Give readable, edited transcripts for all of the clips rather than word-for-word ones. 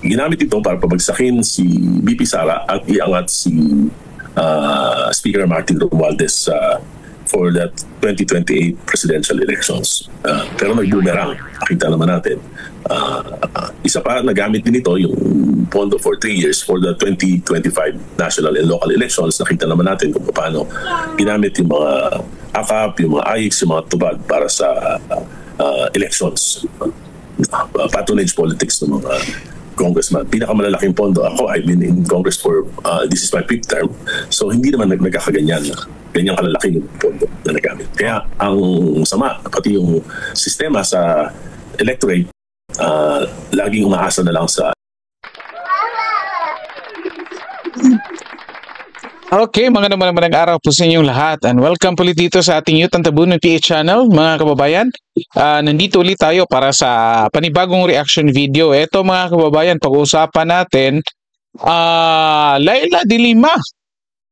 ginamit ito para pabagsakin si VP Sara at iangat si Speaker Martin Romualdez for that 2028 presidential elections. Pero nag-boomerang, nakita naman natin. Isa pa, nagamit din ito yung pondo for 3 years for the 2025 national and local elections. Nakita naman natin kung paano ginamit yung mga AKAP, yung mga AIX, yung mga tubag para sa elections. Patronage politics ng mga congressman. Pinakamalalaking pondo. Ako, I've been in Congress for, this is my 5th term. So, hindi naman nagkakaganyan. Ganyang kalalaki yung pondo na nagamit. Kaya, ang sama, pati yung sistema sa electorate, laging umaasa na lang sa... Okay, magandang araw po sa inyong lahat and welcome po ulit dito sa ating Youth Tabunan PH channel, mga kababayan. Nandito ulit tayo para sa panibagong reaction video. Ito mga kababayan, pag-uusapan natin Leila de Lima.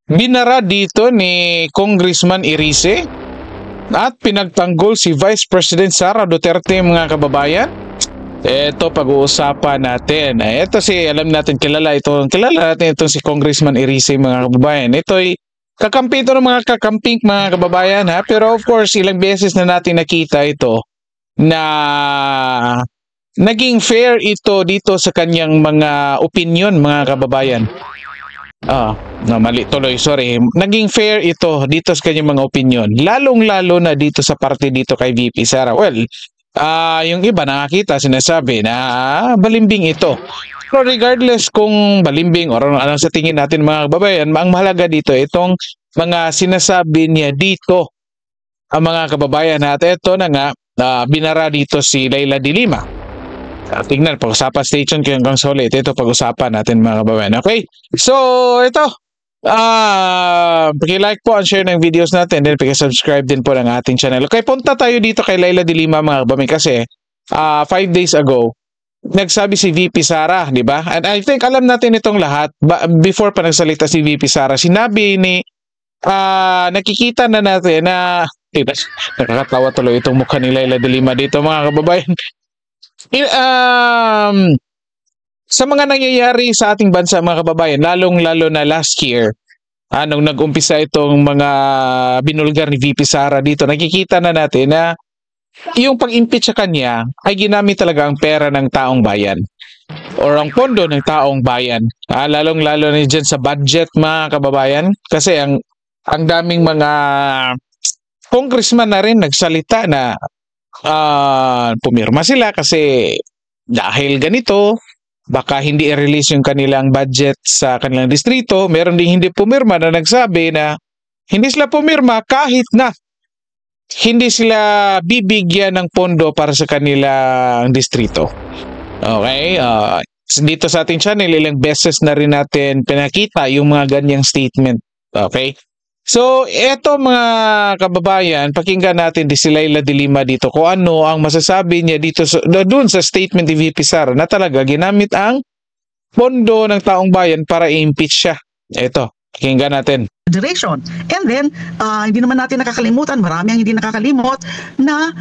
Binara dito ni Congressman Erice at pinagtanggol si Vice President Sara Duterte, mga kababayan. Ito pag-uusapan natin. Ito alam natin, kilala natin itong si Congressman Erice, mga kababayan. Ito'y kakampi ito ng mga kakamping, mga kababayan, ha. Pero of course, ilang beses na natin nakita ito na naging fair ito dito sa kanyang mga opinion, mga kababayan. Mali tuloy, sorry. Naging fair ito dito sa kanyang mga opinion. Lalong-lalo na dito sa parte dito kay VP Sara. Well, yung iba nakakita, sinasabi na balimbing ito. Pero regardless kung balimbing o ano sa tingin natin, mga kababayan, ang mahalaga dito itong mga sinasabi niya dito, ang mga kababayan. At ito na nga, binara dito si Leila de Lima. Tingnan, pag-usapan station kayo hanggang sa ulit. Ito pag-usapan natin, mga kababayan. Okay, so ito, paki-like po and share ng videos natin, then paki-subscribe din po ng ating channel. Okay, punta tayo dito kay Leila de Lima, mga kababayan, kasi 5 days ago nagsabi si VP Sara, di ba? And I think alam natin itong lahat. Before pa nagsalita si VP Sara, sinabi ni nakikita na natin na nakakatawa tuloy itong mukha ni Leila de Lima dito, mga kababayan. Sa mga nangyayari sa ating bansa, mga kababayan, lalong-lalo na last year, nung nag-umpisa itong mga binulgar ni VP Sara dito, nakikita na natin na yung pag-impeach sa kanya ay ginamit talaga ang pera ng taong bayan or ang pondo ng taong bayan. Lalong-lalo na dyan sa budget, mga kababayan, kasi ang daming mga congressman na rin nagsalita na pumirma sila kasi dahil ganito, baka hindi i-release yung kanilang budget sa kanilang distrito. Meron ding hindi pumirma na nagsabi na hindi sila pumirma kahit na hindi sila bibigyan ng pondo para sa kanilang distrito. Okay, dito sa ating channel, ilang beses na rin natin pinakita yung mga ganyang statement. Okay, so eto, mga kababayan, pakinggan natin si Leila de Lima dito kung ano ang masasabi niya dito doon sa statement ni VP Sara na talaga ginamit ang pondo ng taong bayan para i-impeach siya. Eto, pakinggan natin. Duration. And then, hindi naman natin nakakalimutan, marami ang hindi nakakalimot na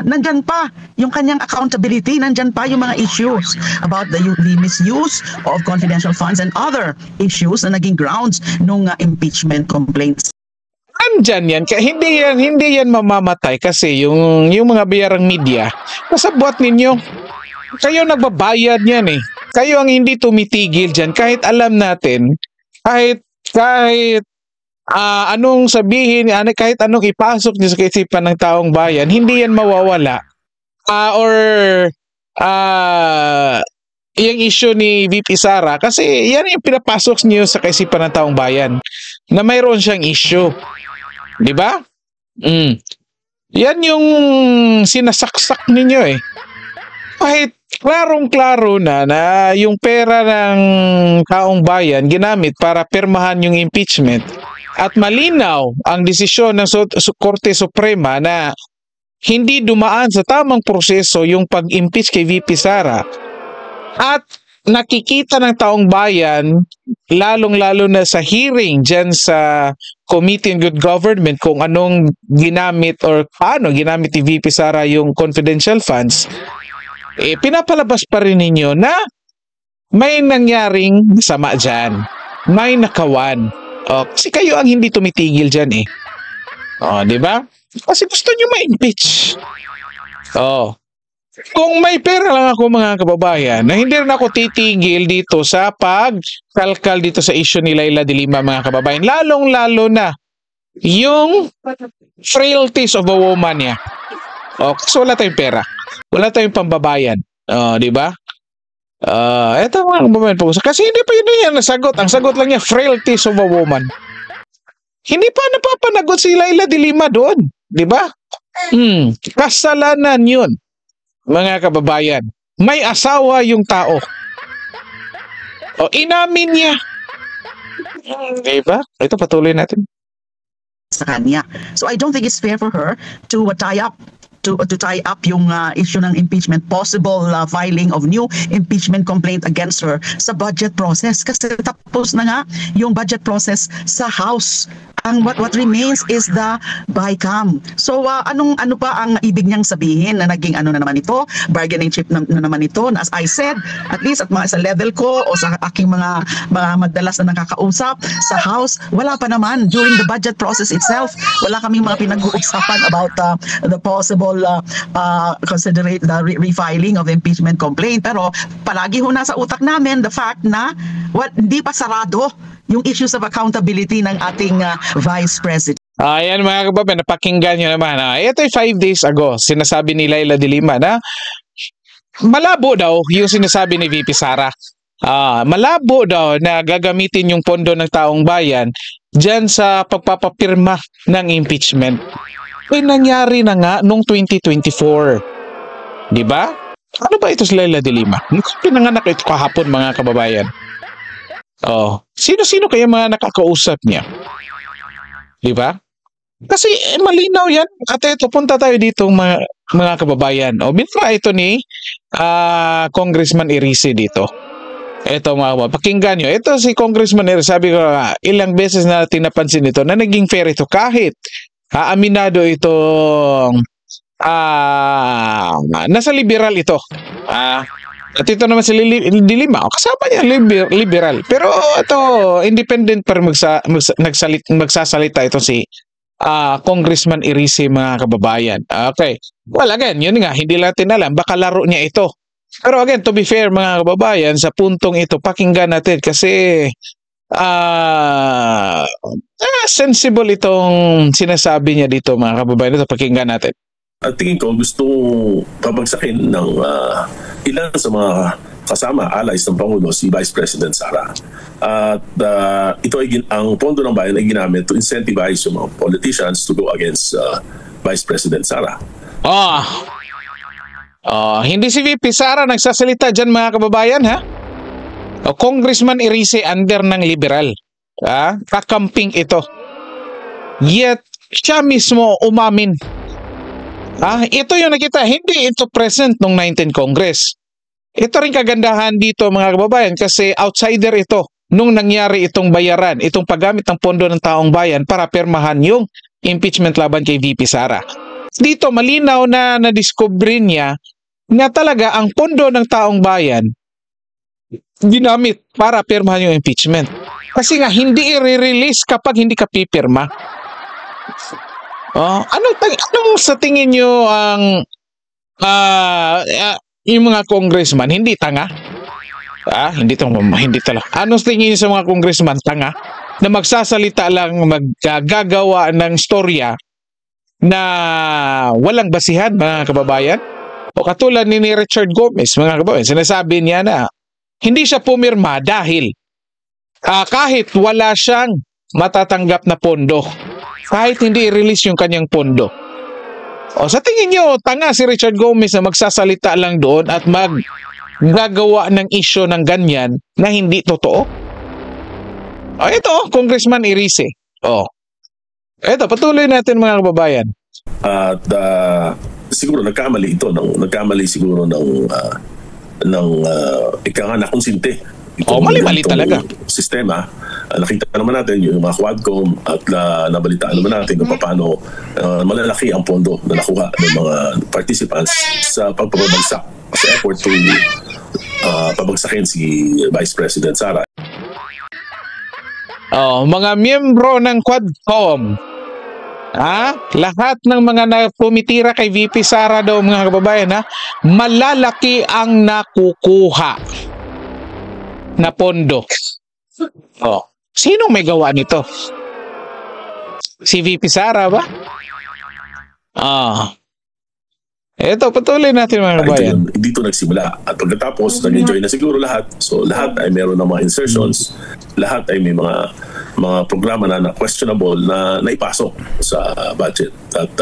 nandyan pa yung kanyang accountability, nandyan pa yung mga issues about the misuse of confidential funds and other issues na naging grounds nung impeachment complaints. Andyan yan, kaya hindi yan mamamatay kasi yung mga bayarang media, kasabwat ninyo. Kayo nagbabayad yan eh. Kayo ang hindi tumitigil dyan kahit alam natin, kahit anong sabihin, kahit anong ipasok niyo sa kaisipan ng taong bayan, hindi yan mawawala. Yung issue ni VP Sara, kasi yan yung pinapasok niyo sa kaisipan ng taong bayan na mayroon siyang issue. Di ba? Yan yung sinasaksak ninyo eh. Kahit klarong-klaro na yung pera ng taong bayan ginamit para pirmahan yung impeachment at malinaw ang desisyon ng Korte Suprema na hindi dumaan sa tamang proseso yung pag-impeach kay VP Sara at nakikita ng taong bayan, lalong-lalo na sa hearing dyan sa Committee on Good Government kung anong ginamit or paano ginamit ni VP Sara yung confidential funds, pinapalabas pa rin ninyo na may nangyaring sama dyan. May nakawan. Kasi kayo ang hindi tumitigil dyan eh. Di ba? Kasi gusto nyo ma-impeach. Kung may pera lang ako mga kababayan, na hindi rin ako titigil dito sa pagkalkal dito sa issue ni Leila de Lima mga kababayan. Lalong-lalo na yung frailties of a woman niya. Kasi wala tayong pera. Wala tayong pambabayan. Di ba? Ito mga kababayan po. Kasi hindi pa yun yan nasagot. Ang sagot lang niya, frailties of a woman. Hindi pa napapanagot si Leila de Lima doon. Di ba? Kasalanan yun. Mga kababayan, may asawa yung tao. Inamin niya. Diba? Ito, patuloy natin. Sa kanya. So I don't think it's fair for her to tie up yung issue ng impeachment, possible filing of new impeachment complaint against her sa budget process. Kasi tapos na nga yung budget process sa House. What remains is the BICAM. So ano pa ang ibig niyang sabihin na naging na naman ito, bargaining chip na naman ito, na as I said, at least sa level ko o sa aking mga madalas na nakakausap sa House, wala pa naman during the budget process itself, wala kaming mga pinag-uusapan about the possible considerate the refiling of impeachment complaint. Pero palagi ho nasa utak namin the fact na hindi pa sarado yung issues of accountability ng ating Vice President. Ayan mga kababayan, napakinggan nyo naman. Ito ay 5 days ago, sinasabi ni Leila de Lima na malabo daw yung sinasabi ni VP Sara. Malabo daw na gagamitin yung pondo ng taong bayan dyan sa pagpapapirma ng impeachment. Nangyari na nga noong 2024. Di ba? Ano ba ito si Leila de Lima? Pinanganak ito kahapon mga kababayan. Sino-sino kaya mga nakakausap niya? Di ba? Kasi malinaw yan. At ito, punta tayo dito mga kababayan. Binra ito ni Congressman Erice dito. Ito mga kababayan, pakinggan nyo. Ito si Congressman Erice, sabi ko ilang beses na tinapansin ito na naging fair ito kahit aminado itong nasa liberal ito. At ito naman si de Lima, kasama niya liberal. Pero ito, independent pero magsasalita ito si Congressman Erice mga kababayan. Okay. Well, again, yun nga, hindi natin alam. Baka laro niya ito. Pero again, to be fair mga kababayan, sa puntong ito, pakinggan natin kasi sensible itong sinasabi niya dito mga kababayan. Ito, pakinggan natin. At tingin ko gusto pabagsakin ng ilan sa mga kasama, allies ng Pangulo, si Vice President Sara. At ito ay ang pondo ng bayan ay ginamit to incentivize yung mga politicians to go against Vice President Sara. Hindi si VP Sara nagsasalita dyan mga kababayan ha? Congressman Erice under ng liberal. Kakamping ito. Yet, siya mismo umamin. Ito yung nakita, hindi ito present nung 19th Congress. Ito rin kagandahan dito mga kababayan kasi outsider ito nung nangyari itong bayaran, itong paggamit ng pondo ng taong bayan para permahan yung impeachment laban kay VP Sara. Dito malinaw na nadiscover niya na talaga ang pondo ng taong bayan ginamit para permahan yung impeachment. Kasi nga hindi i-release kapag hindi ka pipirma. Anong sa tingin nyo ang yung mga congressman hindi tanga? Hindi talaga. Anong tingin nyo sa mga congressman tanga na magsasalita lang, maggagawa ng storya na walang basihan mga kababayan? O katulad ni Richard Gomez mga kababayan, sinasabi niya na hindi siya pumirma dahil kahit wala siyang matatanggap na pondo, kahit hindi i-release yung kanyang pondo. Sa tingin nyo, tanga si Richard Gomez na magsasalita lang doon at maggagawa ng issue ng ganyan na hindi totoo? Ito, Congressman Erice. Ito, patuloy natin mga kababayan. At siguro nagkamali siguro ng nakonsinte. Mali talaga. Sistema. Nakita naman natin yung mga Quadcom at nabalitaan naman natin kung paano malalaki ang pondo na nakuha ng mga participants sa pagpapabagsak sa effort to pabagsakin si Vice President Sara. Mga miyembro ng Quadcom, lahat ng mga pumitira kay VP Sara daw, mga kababayan, malalaki ang nakukuha na pondo. Sino may gawa nito? Si VP Sara ba? Ito, patuloy natin, mga kabayan. Dito nagsimula. At pagkatapos, nag-enjoy na siguro lahat. So lahat ay meron ng mga insertions. Lahat ay may mga programa na questionable na naipasok sa budget. At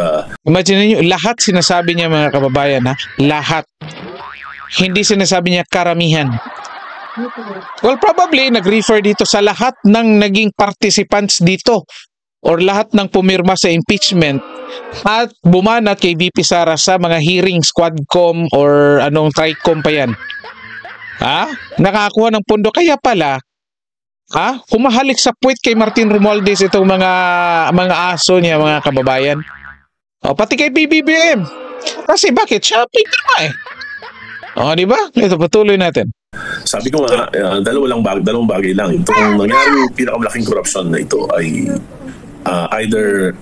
imagine niyo, lahat sinasabi niya, mga kababayan, lahat. Hindi sinasabi niya karamihan. Well, probably nag-refer dito sa lahat ng naging participants dito or lahat ng pumirma sa impeachment at bumanat kay VP Sara sa mga hearings, Quadcom or Tricom pa yan. Nakakuha ng pondo. Kaya pala, humahalik sa puwit kay Martin Romualdez itong mga aso niya, mga kababayan. Pati kay PBBM. Kasi bakit? Siya pinirma di ba? Ito, patuloy natin. Sabi ko nga, dalawang bagay lang. Itong nangyaring pinakamalaking korupsyon na ito ay either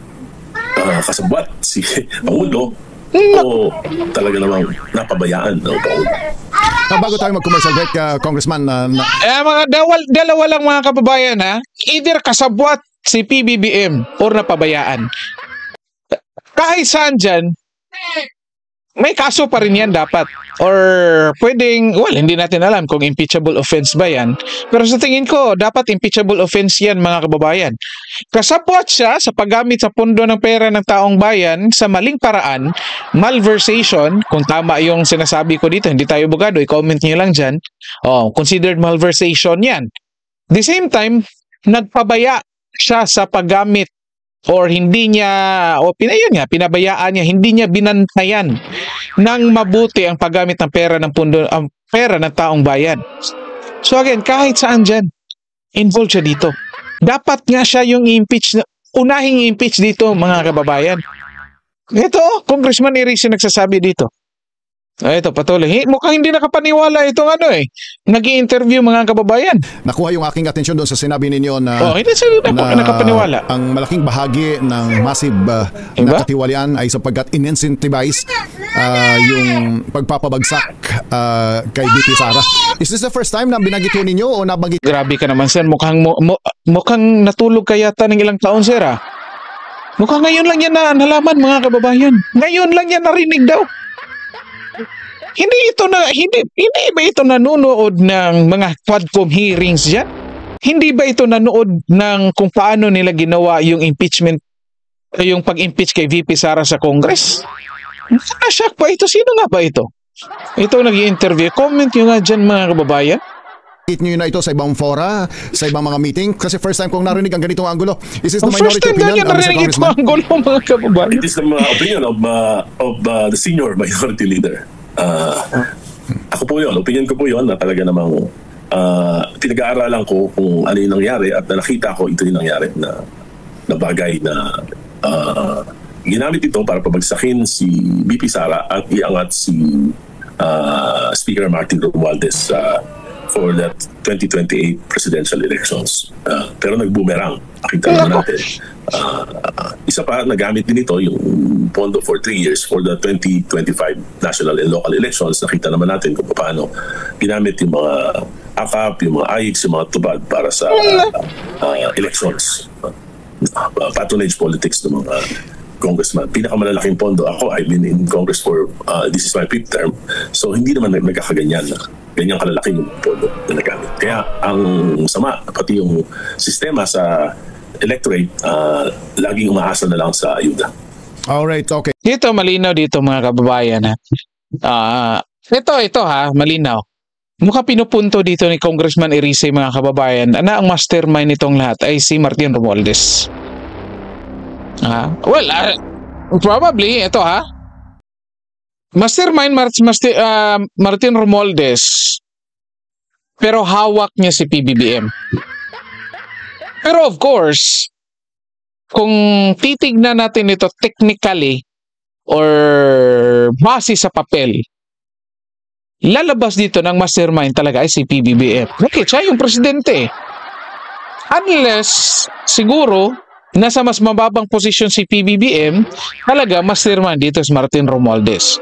kasabwat si Pangulo o talaga namang napabayaan ng Pangulo. Bago tayo mag-commercial break, Congressman, mga dalawa lang, mga kababayan, either kasabwat si PBBM or napabayaan. Kahit saan dyan, may kaso pa rin yan dapat. Or pwedeng, hindi natin alam kung impeachable offense ba yan. Pero sa tingin ko, dapat impeachable offense yan, mga kababayan. Kasabwat siya sa paggamit sa pondo ng pera ng taong bayan sa maling paraan, malversation, kung tama yung sinasabi ko dito, hindi tayo bugado, i-comment nyo lang dyan. Considered malversation yan. The same time, nagpabaya siya sa paggamit or hindi niya, pinabayaan niya, hindi niya binantayan ng mabuti ang paggamit ng pera ng pondo, ang pera ng taong bayan. So again, kahit saan dyan, involved siya dito. Dapat nga siya yung impeach, unahing impeach dito, mga kababayan. Ito, Congressman Erice nagsasabi dito. Ito, patuloy. Mukhang hindi nakapaniwala itong nag-i-interview, mga kababayan. Nakuha yung aking atensyon doon sa sinabi ninyo na hindi nakapaniwala. Ang malaking bahagi ng massive na katiwalian ay sapagkat in-incentivize yung pagpapabagsak kay VP Sara. Is this the first time na binagit ninyo o nabagit? Grabe ka naman, sir. Mukhang natulog ka yata ng ilang taon, sir. Mukhang ngayon lang yan na nalaman, mga kababayan. Ngayon lang yan narinig daw. Hindi ba ito nanonood ng mga Quadcom hearings diyan? Hindi ba ito nanood ng kung paano nila ginawa yung impeachment, yung pag-impeach kay VP Sara sa Congress? Nakashock pa ito. Sino nga ba ito? Ito nag-i-interview. Comment nyo nga dyan, mga kababayan. Nyo na ito sa ibang fora, sa ibang mga meeting? Kasi first time kong narinig ang ganitong angulo. Is this the minority opinion, Mr. Congressman? Mga kababayan. It is the opinion of the senior minority leader. Ako po yun, opinion ko po yun na talaga namang pinag-aaralan ko kung ano yung nangyari at nakita ko ito yung nangyari na bagay na ginamit ito para pabagsakin si VP Sara at iangat si Speaker Martin Romualdez for that 2028 presidential elections. Pero nag-boomerang. Nakita naman natin. Isa pa, nagamit din ito yung pondo for 3 years for the 2025 national and local elections. Nakita naman natin kung paano ginamit yung mga AKAP, yung mga AIX, yung mga tubad para sa elections. Patronage politics ng mga congressman. Pinakamalalaking pondo. Ako, I've been in Congress for, this is my 5th term. So, hindi naman nagkakaganyan na. Ganyang kalalaki yung pondo na nagamit. Kaya, ang sama, pati yung sistema sa electorate, laging umaasa na lang sa ayuda. Alright, okay. Dito, malinaw dito, mga kababayan. Ito malinaw. Mukha pinupunto dito ni Congressman Erice, mga kababayan, na ang mastermind nitong lahat ay si Martin Romualdez. Probably, ito mastermind Martin Romualdez, pero hawak niya si PBBM. Pero of course, kung titignan natin ito technically or base sa papel, lalabas dito ng mastermind talaga ay si PBBM. Okay, siya yung presidente. Unless, siguro, nasa mas mababang posisyon si PBBM, talaga mastermind dito si Martin Romualdez.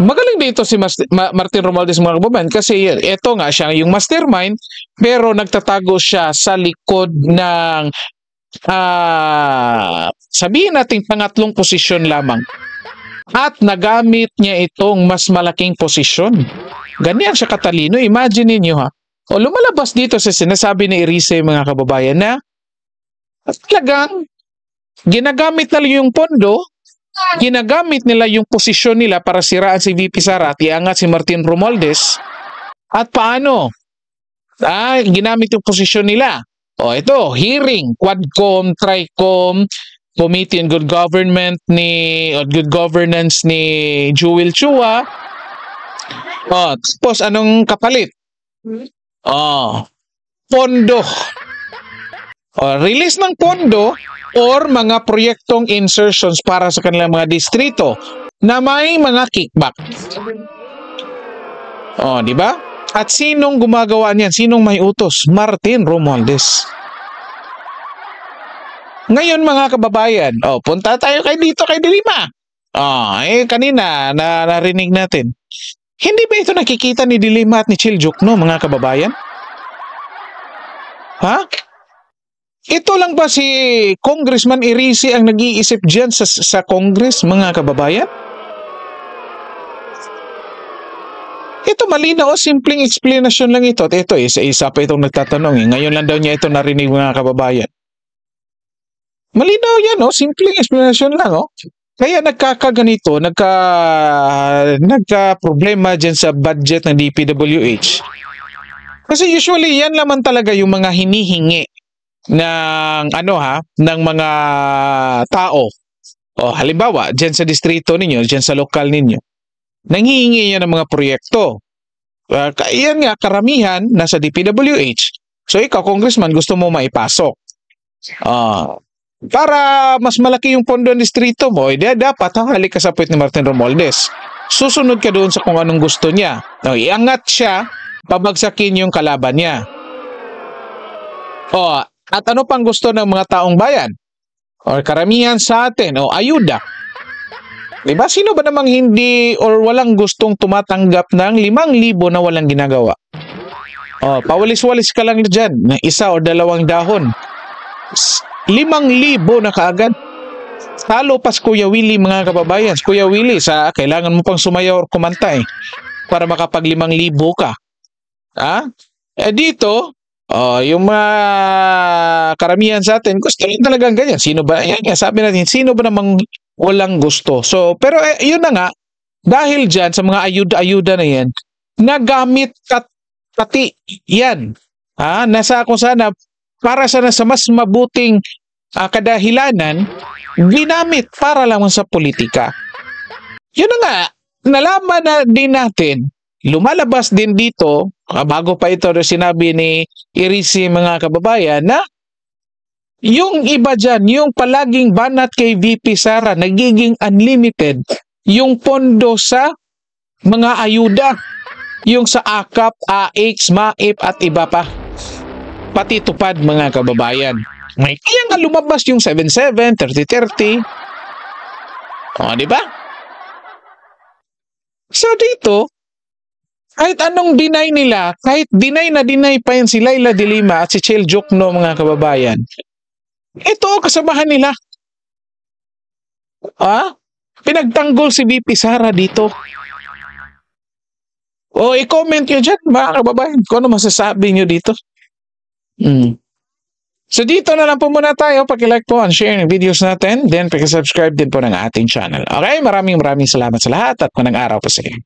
Magaling dito si Martin Romualdez mga kababayan kasi ito nga siya yung mastermind pero nagtatago siya sa likod ng sabihin natin pangatlong posisyon lamang. At nagamit niya itong mas malaking posisyon. Ganyan siya katalino. Imagine niyo ha. O lumalabas dito sa sinasabi ni Erice mga kababayan na talagang ginagamit nila yung pondo, ginagamit nila yung posisyon nila para siraan si VP Sara at iangat si Martin Romualdez. At paano? Ginamit yung posisyon nila. O ito, hearing, Quadcom, Tricom, Committee on Good Governance ni Jewel Chua. Tapos anong kapalit? Pondo. Release ng pondo or mga proyektong insertions para sa kanilang mga distrito na may mga kickback. Di ba? At sinong gumagawa niyan? Sinong may utos? Martin Romualdez. Ngayon mga kababayan, punta tayo dito kay Dilima. Kanina narinig natin. Hindi ba ito nakikita ni Dilima at ni Chiljukno mga kababayan? Ha? Ito lang ba si Congressman Erice ang nag-iisip dyan sa Congress mga kababayan? Ito malinaw, simpleng explanation lang ito. Ito isa pa itong nagtatanong. Ngayon lang daw niya ito narinig mga kababayan. Malinaw yan, simpleng explanation lang. Kaya nagkakaganito, nagka-problema dyan sa budget ng DPWH. Kasi usually yan naman talaga yung mga hinihingi ng ng mga tao. Halimbawa, dyan sa distrito ninyo, dyan sa lokal ninyo, nanghihingi yan ng mga proyekto. Yan nga, karamihan nasa DPWH. So ikaw, congressman, gusto mo maipasok. Para mas malaki yung pondo ng distrito mo, dapat halik ka sa puwet ni Martin Romualdez. Susunod ka doon sa kung anong gusto niya. Iangat siya, pabagsakin yung kalaban niya. At ano pang gusto ng mga taong bayan? O karamihan sa atin, ayuda. Diba? Sino ba namang hindi or walang gustong tumatanggap ng 5,000 na walang ginagawa? Pawalis-walis ka lang dyan ng 1 o 2 dahon. 5,000 na kaagad. Talo pa si Kuya Willie mga kababayan. Kuya Willie, kailangan mo pang sumayaw or kumanta para makapag 5,000 ka. Dito, yung mga karamihan sa atin, gusto rin talagang ganyan. Sino ba? Sabi natin, sino ba namang walang gusto? Pero yun na nga, dahil dyan sa mga ayuda-ayuda na yan, nagamit pati yan. Nasa kung sana, para sana sa mas mabuting kadahilanan, ginamit para lamang sa politika. Yun na nga, nalaman na din natin, lumalabas din dito, bago pa ito sinabi ni Erice mga kababayan, na yung iba dyan, yung palaging banat kay VP Sara, nagiging unlimited yung pondo sa mga ayuda. Yung sa AKAP, AX, MAIP at iba pa. Pati tupad mga kababayan. Kaya nga lumabas yung 7-7, 30-30. Di ba? So dito, kahit anong deny nila, kahit deny na deny pa yan si Laila de Lima at si Chiljukno mga kababayan, ito kasamahan nila. Pinagtanggol si VP Sara dito. I-comment nyo dyan mga kababayan kung ano masasabi nyo dito. So dito na lang po muna tayo. Paki-like po and share ng videos natin. Then paki-subscribe din po ng ating channel. Okay? Maraming salamat sa lahat at magandang araw po sa inyo.